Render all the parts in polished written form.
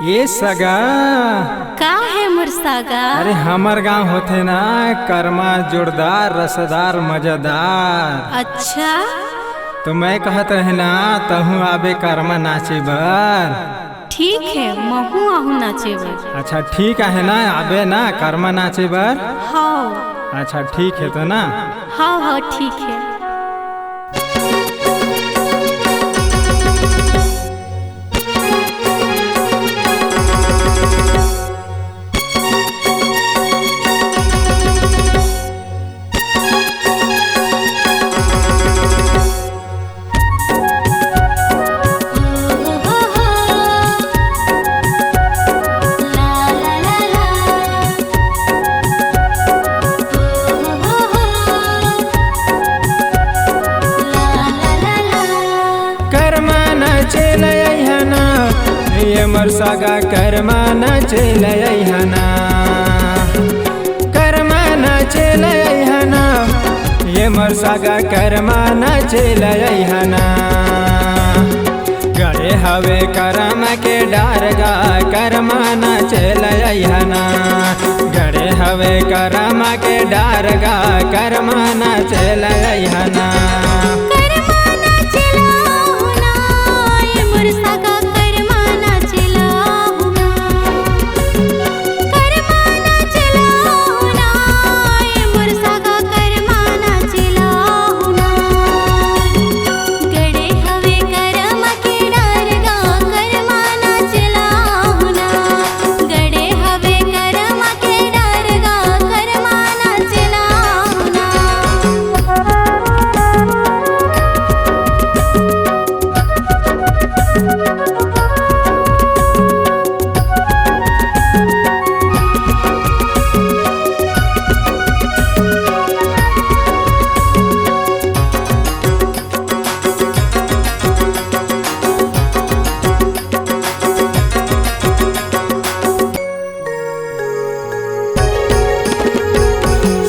ये सगा का है मोर सागा। अरे हमर गांव होथे ना कर्मा जोरदार रसदार मजेदार। अच्छा तो मैं कहत रहे ना तहु आबे कर्मा नाचे बर। ठीक है महू आहू नाचे बर। अच्छा ठीक है ना आबे ना कर्मा नाचे बर। हाँ अच्छा ठीक है तो ना। हाँ हाँ ठीक है। मर सागा कर्मा नाचे लयहना कर्मा नाचे लयहना ये मर सागा कर्मा नाचे लयहना गड़े हवे करम के डारगा कर्मा नाचे लयहना गड़े हवे करम के डारगा कर्मा नाचे लयहना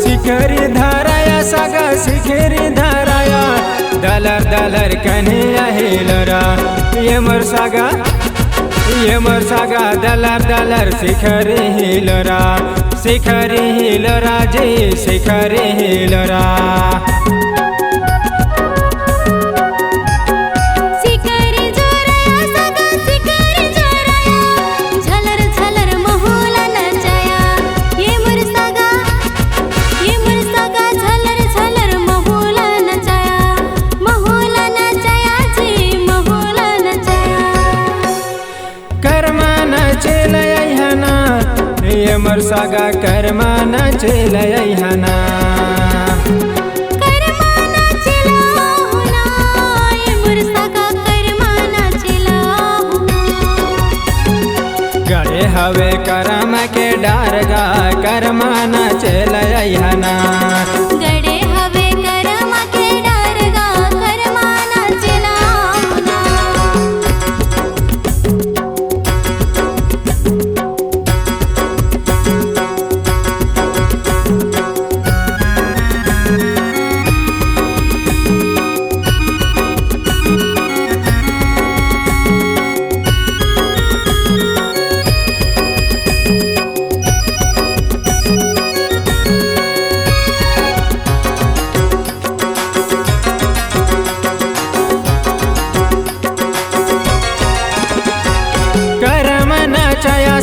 शिखरी धाराया सगा शिखरी धाराया दलर दलर कन्हैया हिलरा ये मर सागा दलर दलर शिखरी हिलरा जी शिखरी हिलरा मर सागा कर्मा नाचे लयहना गड़े हवे करम के डारगा कर्मा नाचे लयहना गड़े हवे करम के डारगा कर्मा नाचे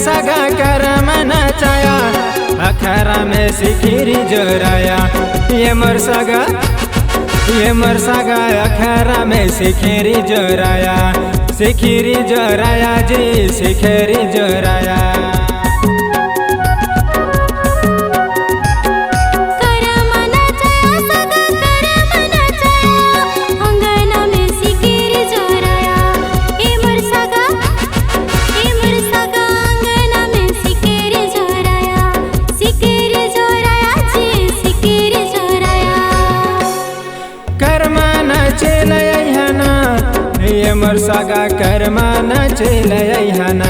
सगा करम नाचाया अखरा में सिखिरी जोराया ये मर सागा अखरा में सिखिरी जोराया जी सिखिरी जोराया मर सागा कर्मा नाचे लयहना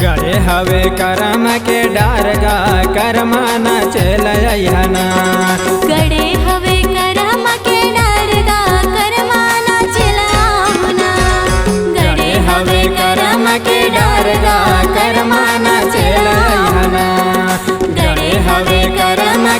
गड़े हवे करम के डारगा कर्मा नाचे लयहना। करमा नाचे लैहना गड़े हवे करमा